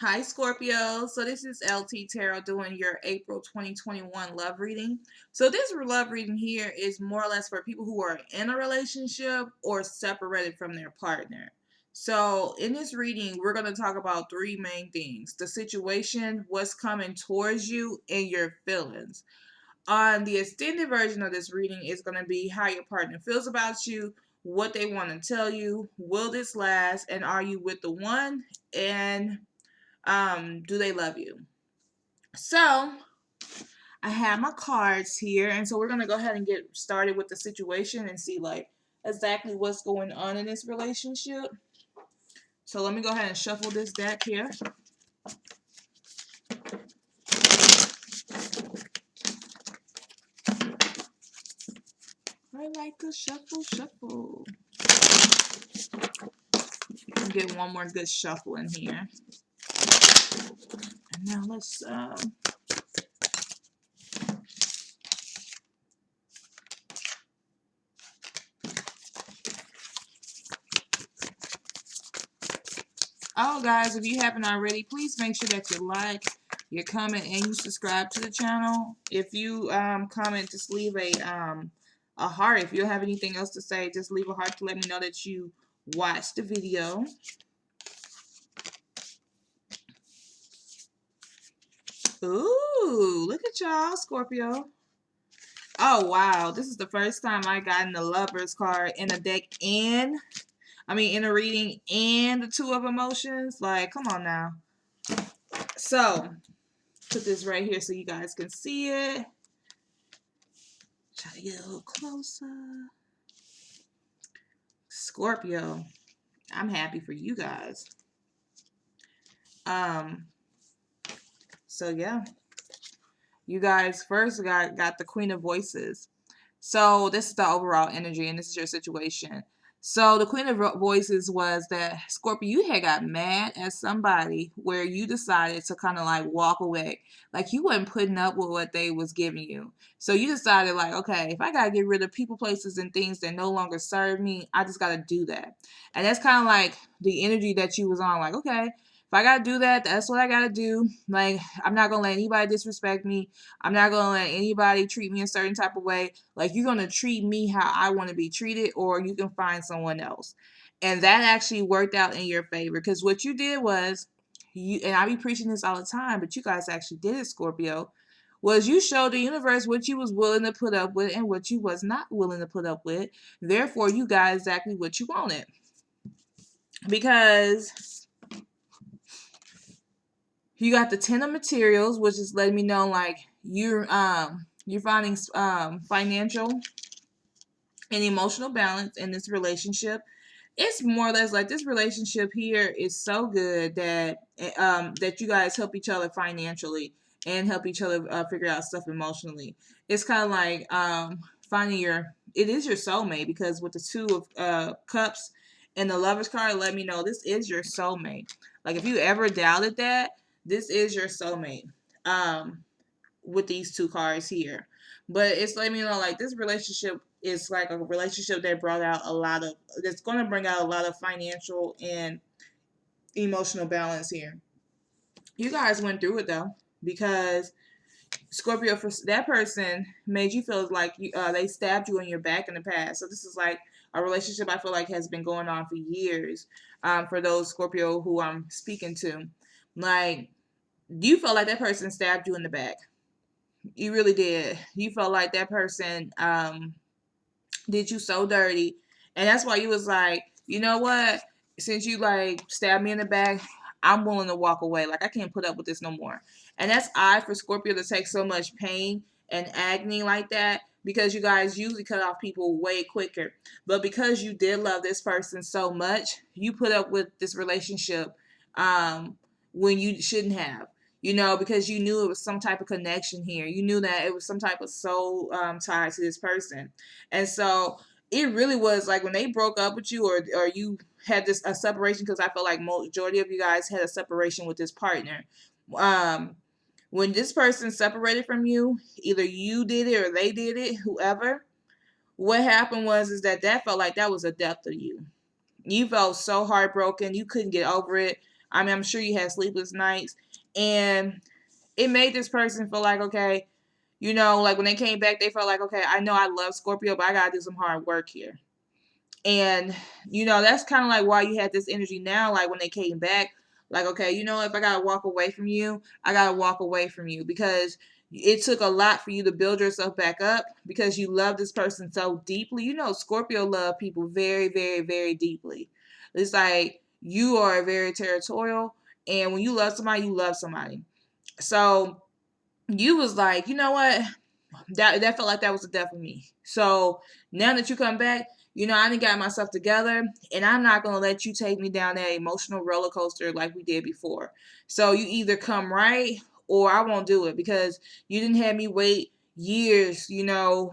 Hi Scorpio, so this is LT Tarot doing your April 2021 love reading. So this love reading here is more or less for people who are in a relationship or separated from their partner. So in this reading, we're going to talk about three main things: the situation, what's coming towards you, and your feelings. On the extended version of this reading is going to be how your partner feels about you, what they want to tell you, will this last, and are you with the one, and do they love you? So I have my cards here, and so we're gonna go ahead and get started with the situation and see like exactly what's going on in this relationship. So let me go ahead and shuffle this deck here. I like to shuffle, shuffle. Get one more good shuffle in here. And now let's oh guys, if you haven't already, please make sure that you like, you comment, and you subscribe to the channel. If you comment, just leave a heart. If you don't have anything else to say, just leave a heart to let me know that you watched the video. Ooh, look at y'all, Scorpio. Oh wow, this is the first time I got in the Lovers card in a deck and in a reading and the Two of Emotions. Like, come on now. So put this right here so you guys can see it. Try to get a little closer. Scorpio, I'm happy for you guys. Um, so yeah, you guys first got the Queen of Voices. So this is the overall energy, and this is your situation. So the Queen of Voices was that Scorpio, you had got mad at somebody where you decided to kind of like walk away. Like you weren't putting up with what they was giving you. So you decided like, okay, if I got to get rid of people, places, and things that no longer serve me, I just got to do that. And that's kind of like the energy that you was on. Like, okay, if I got to do that, that's what I got to do. Like, I'm not going to let anybody disrespect me. I'm not going to let anybody treat me a certain type of way. Like, you're going to treat me how I want to be treated, or you can find someone else. And that actually worked out in your favor, because what you did was, and I be preaching this all the time, but you guys actually did it, Scorpio, was you showed the universe what you was willing to put up with and what you was not willing to put up with. Therefore, you got exactly what you wanted. Because you got the Ten of Materials, which is letting me know like you're finding financial and emotional balance in this relationship. It's more or less like this relationship here is so good that that you guys help each other financially and help each other figure out stuff emotionally. It's kind of like finding it is your soulmate, because with the Two of Cups and the Lovers card, let me know this is your soulmate. Like, if you ever doubted that, this is your soulmate. With these two cards here. But it's letting me know like this relationship is like a relationship that brought out a lot of, that's going to bring out a lot of financial and emotional balance here. You guys went through it though, because Scorpio, for that person, made you feel like they stabbed you in your back in the past. So this is like a relationship I feel like has been going on for years. For those Scorpio who I'm speaking to, like, you felt like that person stabbed you in the back. You really did. You felt like that person did you so dirty. And that's why you was like, you know what? Since you like stabbed me in the back, I'm willing to walk away. Like, I can't put up with this no more. And that's odd for Scorpio to take so much pain and agony like that, because you guys usually cut off people way quicker. But because you did love this person so much, you put up with this relationship when you shouldn't have. Because you knew it was some type of connection here. You knew that it was some type of soul tie to this person. And so it really was like when they broke up with you, or you had a separation, because I feel like majority of you guys had a separation with this partner. Um, when this person separated from you, either you did it or they did it, whoever, what happened was is that felt like that was a death of you. You felt so heartbroken. You couldn't get over it. I mean, I'm sure you had sleepless nights, and it made this person feel like, okay, like when they came back, they felt like, okay, I know I love Scorpio, but I gotta do some hard work here. And, that's kind of like why you had this energy now, like when they came back, like, okay, if I got to walk away from you, I got to walk away from you because it took a lot for you to build yourself back up because you love this person so deeply. Scorpio love people very, very, very deeply. It's like you are very territorial, and when you love somebody, you love somebody. So you was like, you know what? That felt like that was the death of me. So now that you come back, I done got myself together, and I'm not gonna let you take me down that emotional roller coaster like we did before. So you either come right or I won't do it because you didn't have me wait years, for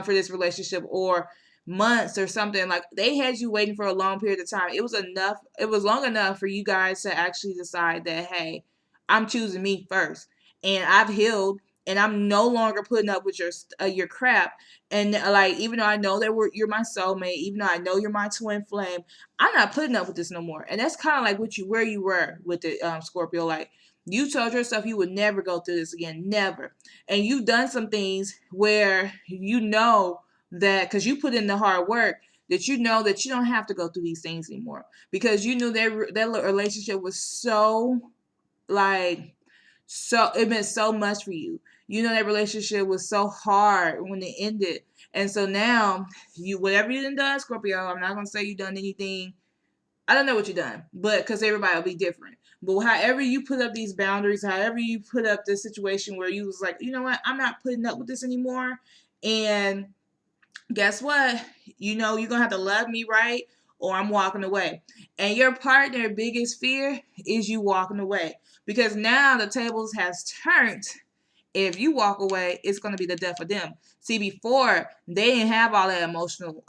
this relationship or months or something. Like they had you waiting for a long period of time. It was enough. It was long enough for you guys to actually decide that, hey, I'm choosing me first, and I've healed and I'm no longer putting up with your crap. And like, even though I know that you're my soulmate, even though I know you're my twin flame, I'm not putting up with this no more. And that's kind of like where you were with the Scorpio. Like you told yourself you would never go through this again, never. And you've done some things where that because you put in the hard work that that you don't have to go through these things anymore because you knew that relationship was so like it meant so much for you. That relationship was so hard when it ended. And so now whatever you done, Scorpio, I'm not gonna say you done anything. I don't know what you done, but because everybody will be different. But however you put up these boundaries, however you put up this situation where you was like, you know what, I'm not putting up with this anymore. And guess what? You're gonna have to love me right or I'm walking away. And your partner biggest fear is you walking away. Because now the tables has turned. If you walk away, it's gonna be the death of them. See, before they didn't have all that emotional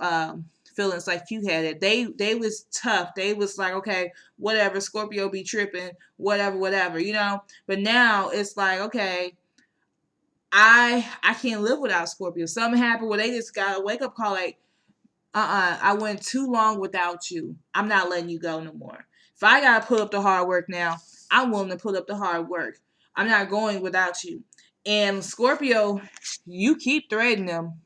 feelings like you had it. They was tough. They was like, okay, whatever, Scorpio be tripping, whatever. But now it's like, okay, I can't live without Scorpio. Something happened where they just got a wake up call like, I went too long without you. I'm not letting you go no more. If I gotta put up the hard work now, I'm willing to put up the hard work. I'm not going without you. And Scorpio, you keep threatening them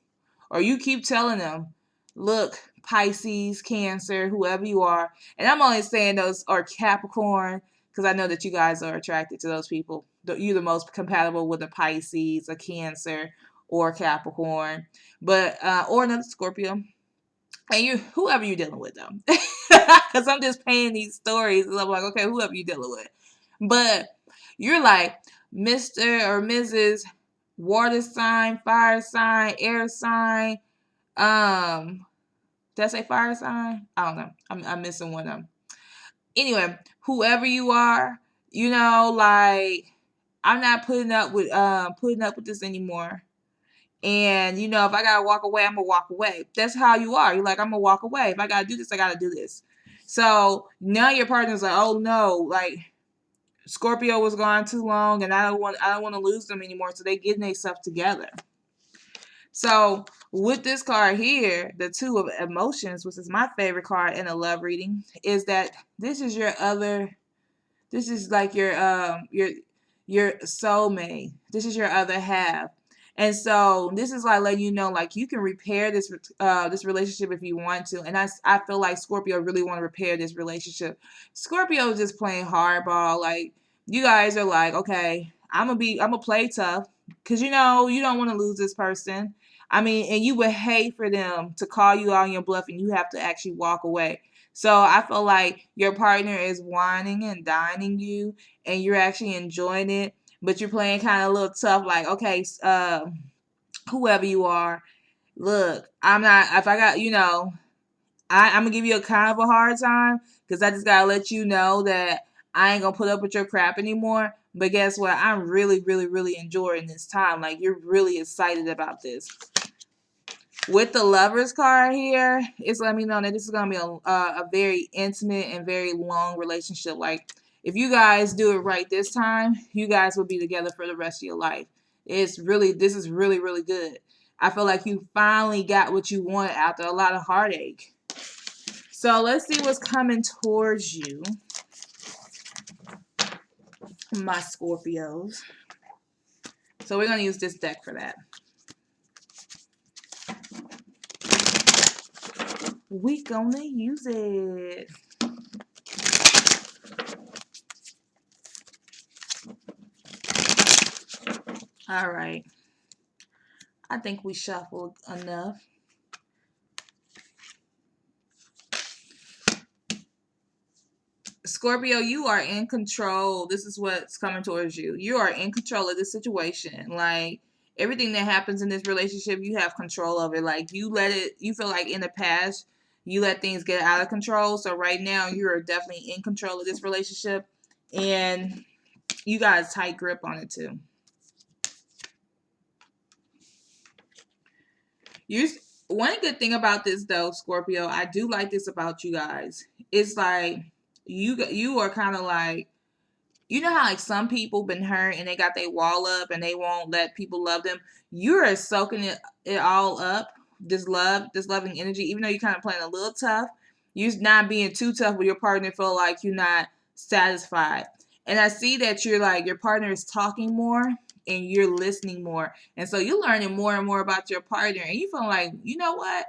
or you keep telling them, look, Pisces, Cancer, whoever you are, and I'm only saying those are Capricorn because I know that you guys are attracted to those people. You're the most compatible with a Pisces, a Cancer, or Capricorn, but or another Scorpio, and whoever you're dealing with though, because I'm just painting these stories, and I'm like, okay, whoever you're dealing with, but you're like Mr. or Mrs. Water sign, fire sign, air sign. Did I say fire sign? I don't know. I'm missing one of them. Anyway, whoever you are, like I'm not putting up with this anymore. And if I gotta walk away, I'm gonna walk away. That's how you are. You're like, I'm gonna walk away. If I gotta do this, I gotta do this. So now your partner's like, oh no, like Scorpio was gone too long, and I don't want to lose them anymore. So they getting themselves together. So with this card here, the Two of Emotions, which is my favorite card in a love reading, is that this is this is like your soulmate. This is your other half. And so this is like letting you know, like you can repair this relationship if you want to. And I feel like Scorpio really want to repair this relationship. Scorpio is just playing hardball. Like you guys are like, okay, I'm gonna play tough because you don't want to lose this person. I mean, and you would hate for them to call you out on your bluff and you have to actually walk away. So I feel like your partner is whining and dining you, and you're actually enjoying it, but you're playing kind of a little tough. Like, okay, whoever you are, look, I'm not. If I got, I'm gonna give you a kind of a hard time because I just gotta let you know that I ain't gonna put up with your crap anymore. But guess what? I'm really, really, really enjoying this time. Like you're really excited about this. With the Lovers card here, it's letting me know that this is going to be a very intimate and very long relationship. Like, if you guys do it right this time, you guys will be together for the rest of your life. This is really, really good. I feel like you finally got what you want after a lot of heartache. So let's see what's coming towards you. my Scorpios. So we're going to use this deck for that. We gonna use it. All right. I think we shuffled enough. Scorpio, you are in control. This is what's coming towards you. You are in control of this situation. Like, everything that happens in this relationship, you have control of it. Like, you feel like in the past, you let things get out of control. So right now, you're definitely in control of this relationship. And you got a tight grip on it too. One good thing about this though, Scorpio, I do like this about you guys. It's like you are kind of like, you know how like some people been hurt and they got their wall up and they won't let people love them. You're soaking it all up. This loving energy. Even though you're kind of playing a little tough, you're not being too tough with your partner. Feel like you're not satisfied. And I see that you're like your partner is talking more and you're listening more, and so you're learning more and more about your partner, and you feel like, you know what,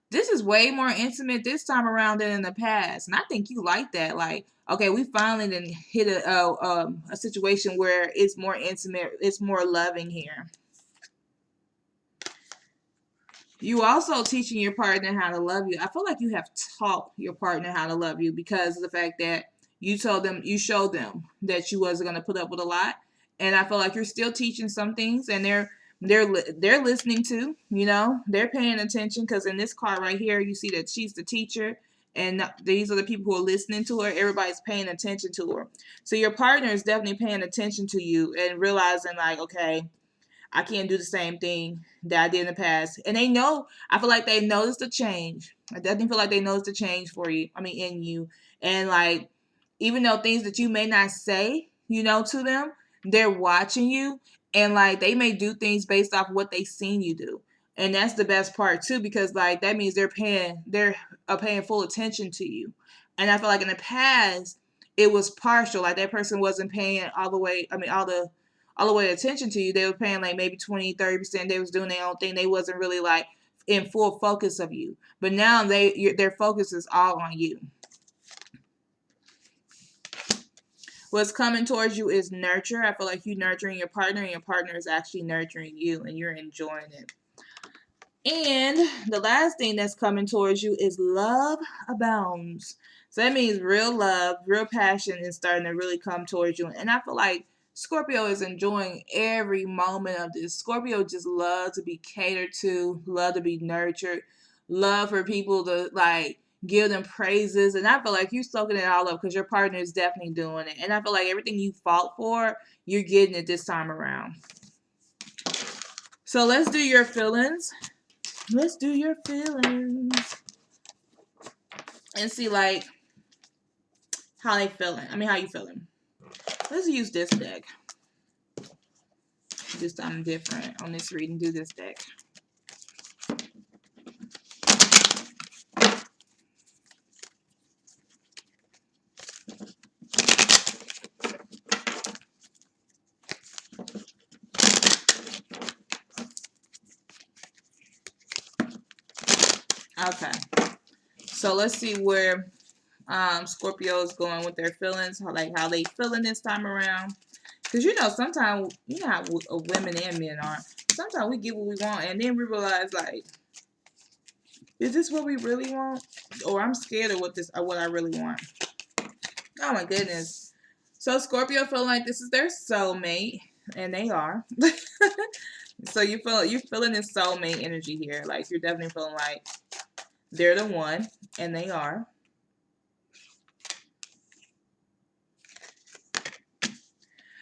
this is way more intimate this time around than in the past. And I think you like that. Like, okay, we finally done hit a situation where it's more intimate, it's more loving here. You also teaching your partner how to love you. I feel like you have taught your partner how to love you because of the fact that you showed them that you wasn't going to put up with a lot. And I feel like you're still teaching some things, and they're listening to, they're paying attention, because in this card right here, you see that she's the teacher, and these are the people who are listening to her. Everybody's paying attention to her. So your partner is definitely paying attention to you and realizing like, okay, I can't do the same thing that I did in the past. And I feel like they noticed the change. I definitely feel like they noticed the change in you. And like, even though things that you may not say, to them, they're watching you, and like they may do things based off what they seen you do. And that's the best part too, because like that means they're paying full attention to you. And I feel like in the past it was partial, like that person wasn't paying all the way attention to you. They were paying like maybe 20-30%. They was doing their own thing. They wasn't really like in full focus of you. But now their focus is all on you. What's coming towards you is nurture. I feel like you nurturing your partner, and your partner is actually nurturing you, and you're enjoying it. And the last thing that's coming towards you is love abounds. So that means real love, real passion is starting to really come towards you. And I feel like Scorpio is enjoying every moment of this. Scorpio just loves to be catered to, love to be nurtured, love for people to like give them praises. And I feel like you're soaking it all up because your partner is definitely doing it. And I feel like everything you fought for, you're getting it this time around. So let's do your feelings. Let's do your feelings and see like how they feeling. How you feeling? Let's use this deck. Do something different on this reading. Do this deck. Okay. So let's see where Scorpio is going with their feelings, how they feeling this time around. Because sometimes, how women and men are. Sometimes we get what we want, and then we realize, like, is this what we really want? Or I'm scared of what I really want. Oh my goodness. So Scorpio feel like this is their soulmate, and they are. So you're feeling this soulmate energy here. Like, you're definitely feeling like they're the one, and they are.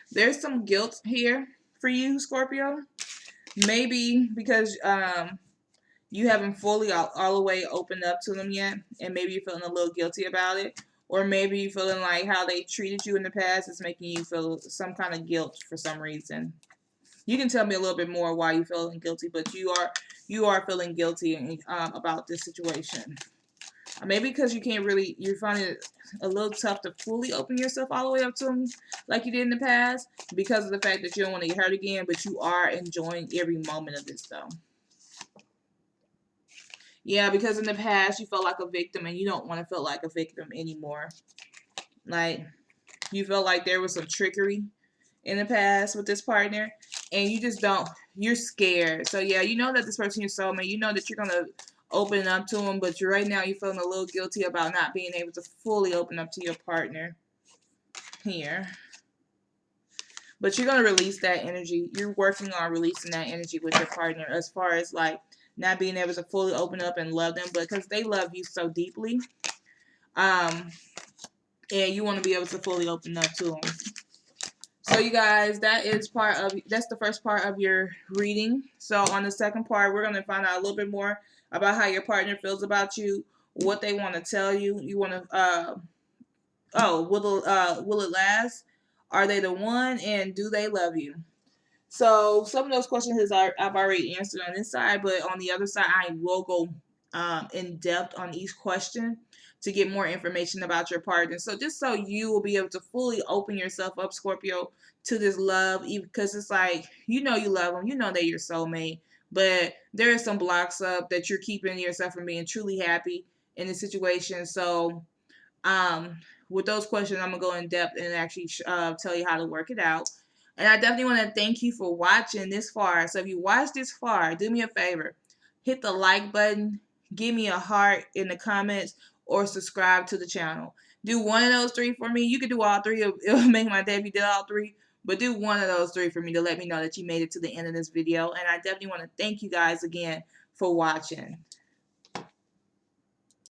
There's some guilt here for you, Scorpio. Maybe because you haven't fully all the way opened up to them yet, and maybe you're feeling a little guilty about it. Or maybe you're feeling like how they treated you in the past is making you feel some kind of guilt for some reason. You can tell me a little bit more why you're feeling guilty, but you are feeling guilty about this situation. Maybe because you can't really, you're finding it a little tough to fully open yourself all the way up to them like you did in the past because of the fact that you don't want to get hurt again, but you are enjoying every moment of this though. Yeah, because in the past you felt like a victim and you don't want to feel like a victim anymore. Like, you felt like there was some trickery in the past with this partner and you just don't, you're scared. So yeah, you know that this person is your soulmate. You know that you're going to open up to them, but right now you're feeling a little guilty about not being able to fully open up to your partner here. But you're going to release that energy. You're working on releasing that energy with your partner as far as like not being able to fully open up and love them, but because they love you so deeply. And you want to be able to fully open up to them. So you guys, that's the first part of your reading. So on the second part, we're going to find out a little bit more about how your partner feels about you, what they want to tell you. You want to, will it last? Are they the one? And do they love you? So some of those questions I've already answered on this side, but on the other side, I will go in depth on each question to get more information about your partner. So just so you will be able to fully open yourself up, Scorpio, to this love, because it's like, you know you love them, you know they're your soulmate, but there are some blocks up that you're keeping yourself from being truly happy in the situation. So um, with those questions, I'm gonna go in depth and actually tell you how to work it out. And I definitely want to thank you for watching this far. So if you watched this far, do me a favor, hit the like button, give me a heart in the comments, or subscribe to the channel. Do one of those three for me. You could do all three. It'll make my day if you did all three. But do one of those three for me to let me know that you made it to the end of this video. And I definitely want to thank you guys again for watching.